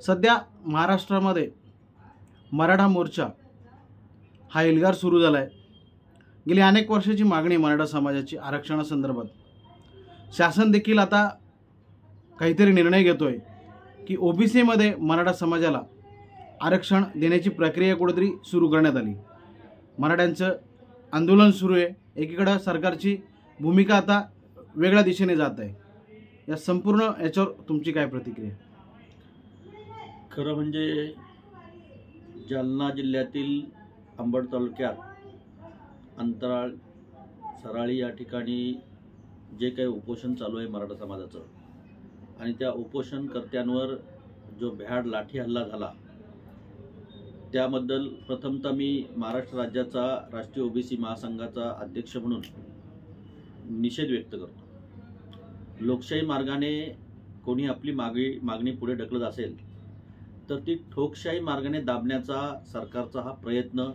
सध्या महाराष्ट्रामध्ये मराठा मोर्चा हा एल्गार सुरू झाला आहे। गेली अनेक वर्षाची मागणी मराठा समाजाची आरक्षणासंदर्भात शासन देखील आता काहीतरी निर्णय घेतोय की ओबीसी मध्ये मराठा समाजाला आरक्षण देण्याची प्रक्रिया कुठेतरी सुरू करण्यात आली। मराठ्यांचं आंदोलन सुरू आहे। एकीकडे सरकारची भूमिका आता वेगळ्या दिशेने जात आहे। या संपूर्ण याच्यावर तुमची काय प्रतिक्रिया? खरं म्हणजे जालना जिल्ह्यातील अंबड तालुक्यात अंतराळ सराळी या ठिकाणी जे काही उपोषण चालू आहे मराठा समाजाचं, आणि त्या उपोषणकर्त्यांवर जो भ्याड लाठी हल्ला झाला त्याबद्दल प्रथमतः मी महाराष्ट्र राज्याचा राष्ट्रीय ओबीसी महासंघाचा अध्यक्ष म्हणून निषेध व्यक्त करतो। लोकशाही मार्गाने कोणी आपली मागणी पुढे ढकलत असेल तर ती ठोकशाही मार्गाने दाबण्याचा सरकारचा हा प्रयत्न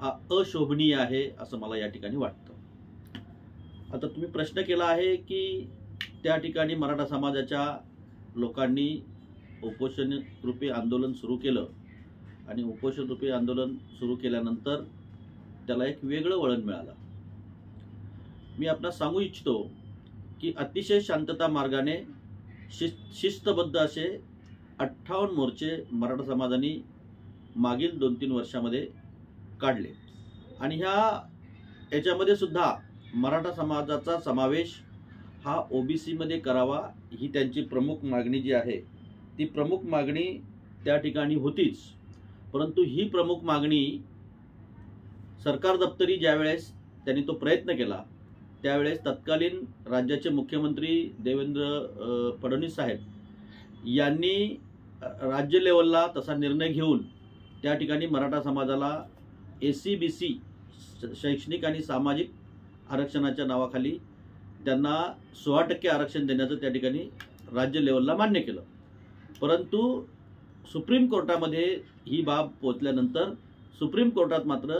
हा अशोभनीय आहे असं मला या ठिकाणी वाटतं। आता तुम्ही प्रश्न केला आहे की त्या ठिकाणी मराठा समाजाच्या लोकांनी उपोषण रूपी आंदोलन सुरू केलं आणि उपोषण रूपी आंदोलन सुरू केल्यानंतर त्याला एक वेगळं वळण मिळालं। मी आपणास सांगू इच्छितो की अतिशय शांतता मार्गाने शिस्तबद्ध असे 58 मोर्चे मराठा समाजाने मागील 2-3 वर्षामध्ये काढले, आणि याच्यामध्ये सुद्धा मराठा समाजाचा समावेश हा ओबीसी मध्ये करावा ही त्यांची प्रमुख मागणी जी आहे ती प्रमुख मागणी त्या ठिकाणी होतीच। परंतु ही प्रमुख मागणी सरकार दप्तरी ज्यावेळेस त्यांनी तो प्रयत्न केला त्यावेळेस तत्कालीन राज्याचे मुख्यमंत्री देवेंद्र फडणवीस साहेब यांनी राज्य लेवलला तसा निर्णय घेऊन त्या ठिकाणी मराठा समाजाला एसी-बीसी शैक्षणिक आणि सामाजिक आरक्षणाच्या नावाखाली त्यांना 16% आरक्षण देण्याचं त्या ठिकाणी राज्य लेवलला मान्य केलं। परंतु सुप्रीम कोर्टामध्ये ही बाब पोहोचल्यानंतर सुप्रीम कोर्टात मात्र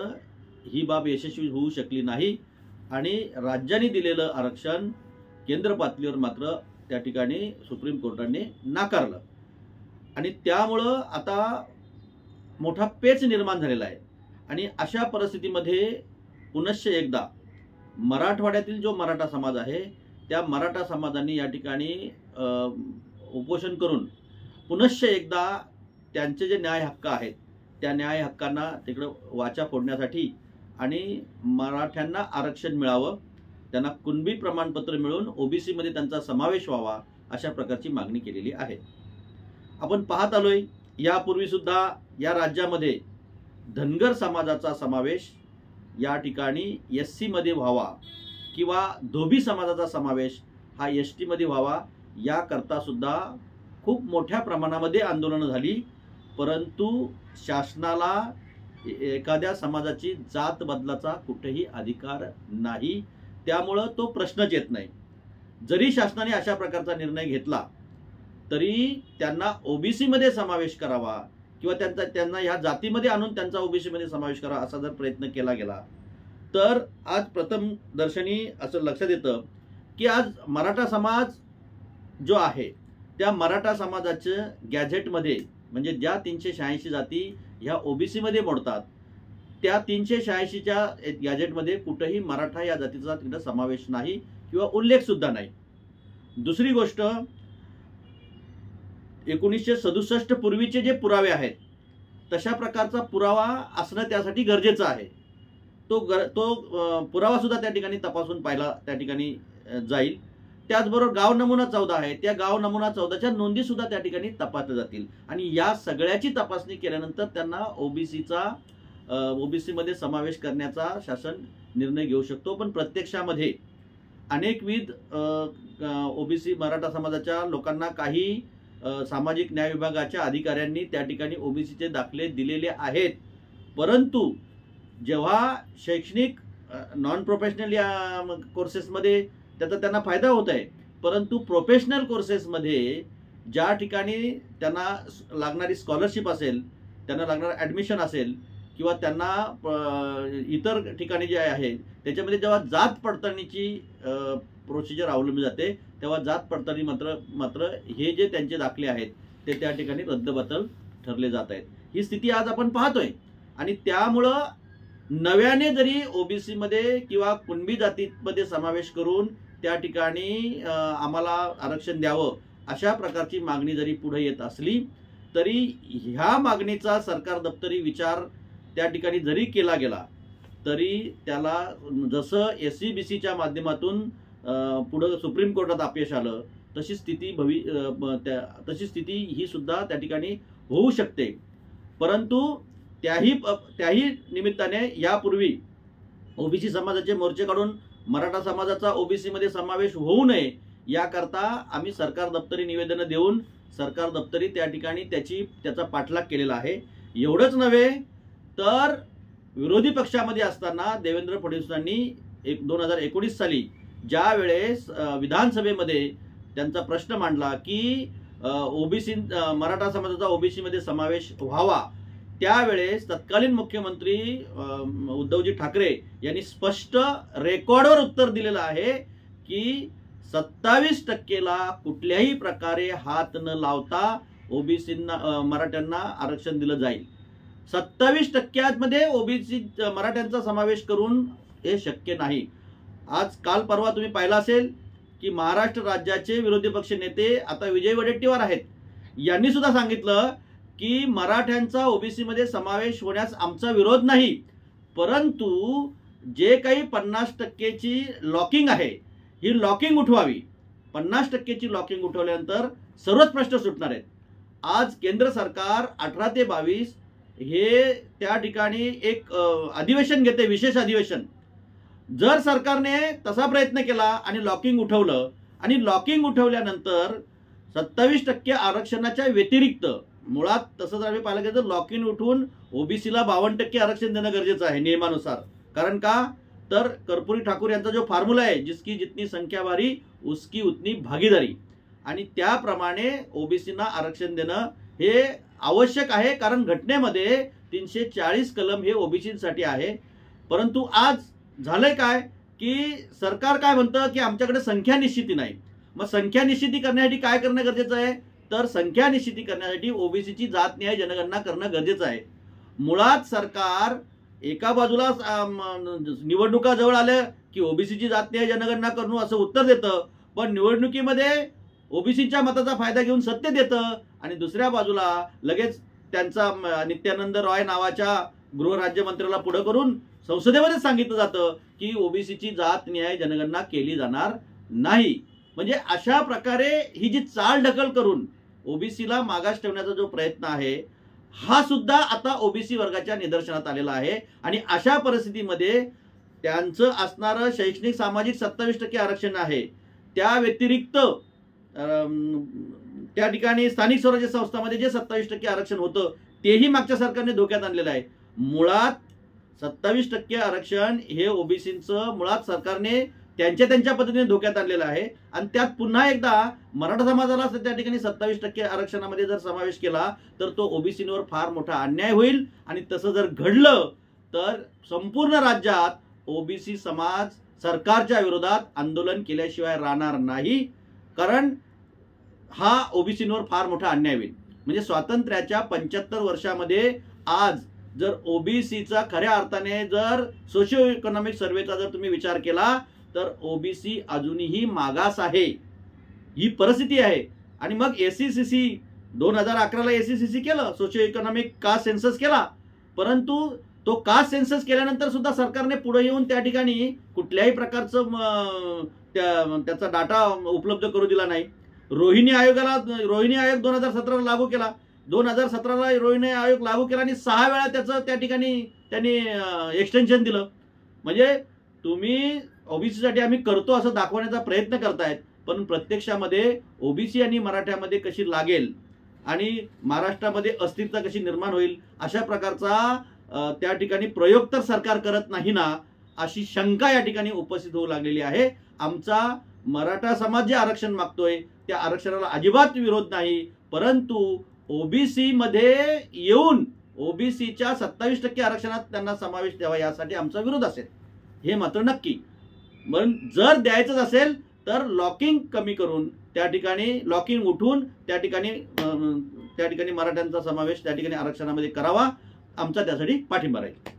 ही बाब यशस्वी होऊ शकली नाही आणि राज्यांनी दिलेलं आरक्षण केंद्र पातळीवर मात्र त्या ठिकाणी सुप्रीम कोर्टाने नाकारलं, आणि त्यामुळं आता मोठा पेच निर्माण झालेला आहे। आणि अशा परिस्थितीमध्ये पुनश्च एकदा मराठवाड्यातील जो मराठा समाज आहे त्या मराठा समाजाने या ठिकाणी उपोषण करून पुनश्च एकदा त्यांचे जे न्याय हक्क आहेत त्या न्याय हक्कांना तिकडं वाचा फोडण्यासाठी आणि मराठ्यांना आरक्षण मिळावं, त्यांना कुणबी प्रमाणपत्र मिळून ओबीसी मध्ये त्यांचा समावेश व्हावा अशा प्रकारची मागणी केलेली आहे। आपण पाहत आलोय यापूर्वी सुद्धा या राज्यामध्ये धनगर समाजाचा समावेश या ठिकाणी एससी मध्ये व्हावा किंवा धोबी समाजाचा समावेश हा एसटी मध्ये व्हावा याकरता सुद्धा खूप मोठ्या प्रमाणामध्ये आंदोलनं झाली, परंतु शासनाला एखाद्या समाजाची जात बदलाचा कुठेही अधिकार नाही, त्यामुळं तो प्रश्नच येत नाही। जरी शासनाने अशा प्रकारचा निर्णय घेतला तरी त्यांना ओबीसी मध्ये समावेश करावा किंवा त्यांना ह्या जातीमध्ये आणून त्यांचा ओबीसी मध्ये समावेश करावा असा जर प्रयत्न केला गेला तर आज प्रथम दर्शनी असं लक्षात येतं की आज मराठा समाज जो आहे त्या मराठा समाजाचं गॅझेटमध्ये म्हणजे ज्या 386 जाती ह्या ओबीसी मध्ये मोडतात त्या 386च्या गॅझेटमध्ये कुठेही मराठा या जातीचा तिकडे समावेश नाही किंवा उल्लेख सुद्धा नाही। दुसरी गोष्ट, 1967 पूर्वीचे जे पुरावे आहेत तशा प्रकारचा पुरावा असणं त्यासाठी गरजेचं आहे। तो पुरावा सुद्धा त्या ठिकाणी तपासून पाहिला त्या ठिकाणी जाईल। त्याचबरोबर गाव नमुना 14 आहे, त्या गाव नमुना 14च्या नोंदी सुद्धा त्या ठिकाणी तपासल्या जातील, आणि या सगळ्याची तपासणी केल्यानंतर त्यांना ओबीसी मध्ये समावेश करण्याचा शासन निर्णय घेऊ शकतो। पण प्रत्यक्षामध्ये अनेकविध ओबीसी मराठा समाजाच्या लोकांना काही सामाजिक न्याय विभागाच्या अधिकाऱ्यांनी त्या ठिकाणी ओबीसीचे दाखले दिलेले आहेत, परंतु जेव्हा शैक्षणिक नॉन प्रोफेशनल या कोर्सेसमध्ये त्याचा त्यांना फायदा होत आहे, परंतु प्रोफेशनल कोर्सेसमध्ये ज्या ठिकाणी त्यांना लागणारी स्कॉलरशिप असेल, त्यांना लागणारं ॲडमिशन असेल किंवा त्यांना इतर ठिकाणी जे आहे त्याच्यामध्ये जेव्हा जात पडताळणीची प्रोसिजर अवलंबली जाते तेव्हा जात पडताळणी मात्र हे जे त्यांचे दाखले आहेत ते त्या ठिकाणी रद्दबातल ठरले जात आहेत. ही स्थिती आज आपण पाहतोय. आणि त्यामुळं नव्याने जरी ओबीसी मध्ये किंवा कुणबी जातीमध्ये समावेश करून त्या ठिकाणी आम्हाला आरक्षण द्यावं अशा प्रकारची मागणी जरी पुढे येत असली तरी ह्या मागणीचा सरकार दप्तरी विचार त्या ठिकाणी जरी केला गेला तरी त्याला जसं SCBCच्या माध्यमातून पुढे सुप्रीम कोर्टात अपयश आलं तशी स्थिती ही सुद्धा त्या ठिकाणी होऊ शकते. परंतु त्याही निमित्ताने यापूर्वी ओबीसी समाजाचे मोर्चे काढून मराठा समाजाचा ओबीसी मध्ये समावेश होऊ नये याकरता आम्ही सरकार दप्तरी निवेदन देऊन सरकार दप्तरी त्या ठिकाणी त्याचा पाठलाग केलेला आहे. एवढंच नव्हे तर विरोधी पक्षामध्ये असताना देवेंद्र फडणवीसांनी 2019 साली ज्या वेळेस विधानसभेमध्ये त्यांचा प्रश्न मांडला की ओबीसी मराठा समाजाचा ओबीसी मध्ये समावेश व्हावा, त्यावेळेस तत्कालीन मुख्यमंत्री उद्धवजी ठाकरे यांनी स्पष्ट रेकॉर्डवर उत्तर दिलेलं आहे की 27% कुठल्याही प्रकारे हात न लावता ओबीसींना मराठ्यांना आरक्षण दिलं जाईल. 27% मध्ये ओबीसी मराठ्यांचा समावेश करून हे शक्य नाही. आज काल परवा तुम्ही पाहिलं असेल की महाराष्ट्र राज्याचे विरोधी पक्ष नेते आता विजय वडेट्टीवार आहेत, यांनी सुद्धा सांगितलं की मराठ्यांचा ओबीसी मध्ये समावेश होण्यास आमचा विरोध नाही, परंतु जे काही 50%ची लॉकिंग आहे ही लॉकिंग उठवावी. 50%ची लॉकिंग उठवल्यानंतर सर्वच प्रश्न सुटणार आहेत. आज केंद्र सरकार 18 ते 22 हे त्या ठिकाणी एक अधिवेशन घेते, विशेष अधिवेशन. जर सरकारने तसा प्रयत्न केला आणि लॉकिंग उठवलं आणि लॉकिंग उठवल्यानंतर 27% आरक्षणाच्या व्यतिरिक्त मुळात तसं जर आम्ही पाहिलं गेलं तर लॉकिंग उठवून ओबीसीला 52% आरक्षण देणं गरजेचं आहे नियमानुसार. कारण का तर कर्पूरी ठाकूर यांचा जो फॉर्म्युला आहे जिसकी जितनी संख्या भारी उसकी उतनी भागीदारी, आणि त्याप्रमाणे ओबीसीना आरक्षण देणं हे आवश्यक आहे. कारण घटनेमध्ये 340 कलम हे ओबीसीसाठी आहे. परंतु आज झालंय काय की सरकार काय म्हणतं की आमच्याकडे संख्या निश्चिती नाही. मग संख्या निश्चिती करण्यासाठी काय करणं गरजेचं आहे तर संख्या निश्चिती करण्यासाठी ओबीसीची जातनिहाय जनगणना करणं गरजेचं आहे. मुळात सरकार एका बाजूला निवडणुका जवळ आल्या की ओबीसीची जातनिहाय जनगणना करणं असं उत्तर देतं, पण निवडणुकीमध्ये ओबीसीच्या मताचा फायदा घेऊन सत्य देतं आणि दुसऱ्या बाजूला लगेच त्यांचा नित्यानंद रॉय नावाच्या गृहराज्यमंत्र्याला पुढे करून संसदेमध्ये सांगितलं जातं की ओबीसीची जातनिहाय जनगणना केली जाणार नाही. म्हणजे अशा प्रकारे ही जी चाल ढकल करून ओबीसीला मागास ठेवण्याचा जो प्रयत्न आहे हा सुद्धा आता ओबीसी वर्गाच्या निदर्शनात आलेला आहे. आणि अशा परिस्थितीमध्ये त्यांचं असणारं शैक्षणिक सामाजिक 27% आरक्षण आहे, त्या व्यतिरिक्त त्या ठिकाणी स्थानिक स्वराज्य संस्थांमध्ये जे 27% आरक्षण होतं तेही मागच्या सरकारने धोक्यात आणलेलं आहे. मुळात 27% आरक्षण हे ओबीसीचं मुळात सरकारने त्यांच्या पद्धतीने धोक्यात आणलेलं आहे. आणि त्यात पुन्हा एकदा मराठा समाजाला त्या ठिकाणी 27% आरक्षणामध्ये जर समावेश केला तर तो ओबीसीवर फार मोठा अन्याय होईल. आणि तसं जर घडलं तर संपूर्ण राज्यात ओबीसी समाज सरकारच्या विरोधात आंदोलन केल्याशिवाय राहणार नाही. कारण हा ओबीसीवर फार मोठा अन्याय होईल. म्हणजे स्वातंत्र्याच्या 75 वर्षामध्ये आज जर ओबीसीचा खऱ्या अर्थाने जर सोशिओ इकॉनॉमिक सर्वेचा जर तुम्ही विचार केला तर ओबीसी अजूनही मागास आहे, ही परिस्थिती आहे. आणि मग SCCC 2011ला SCCC केलं, सोशिओ इकॉनॉमिक कास्ट सेन्सस केला, परंतु तो कास्ट सेन्सस केल्यानंतर सुद्धा सरकारने पुढे येऊन त्या ठिकाणी कुठल्याही प्रकारचं त्याचा डाटा उपलब्ध करू दिला नाही. रोहिणी आयोग 2017ला लागू केला, 2017ला रोहिणी आयोग लागू केला आणि 6 वेळा त्याचं त्या ठिकाणी त्यांनी एक्सटेन्शन दिलं. म्हणजे तुम्ही ओबीसीसाठी आम्ही करतो असं दाखवण्याचा प्रयत्न करतायत, पण प्रत्यक्षामध्ये ओबीसी आणि मराठ्यामध्ये कशी लागेल आणि महाराष्ट्रामध्ये अस्थिरता कशी निर्माण होईल अशा प्रकारचा त्या ठिकाणी प्रयोग तर सरकार करत नाही ना, अशी शंका या ठिकाणी उपस्थित होऊ लागलेली आहे. आमचा मराठा समाज जे आरक्षण मागतोय त्या आरक्षणाला अजिबात विरोध नाही, परंतु ओबीसी मध्ये येऊन ओबीसीच्या 27% आरक्षणात त्यांना समावेश द्यावा यासाठी आमचा विरोध असेल, हे मात्र नक्की. पण जर द्यायचंच असेल तर लॉकिंग कमी करून त्या ठिकाणी लॉकिंग उठून त्या ठिकाणी मराठ्यांचा समावेश त्या ठिकाणी आरक्षणामध्ये करावा. आमचा त्यासाठी पाठिंबा राहील.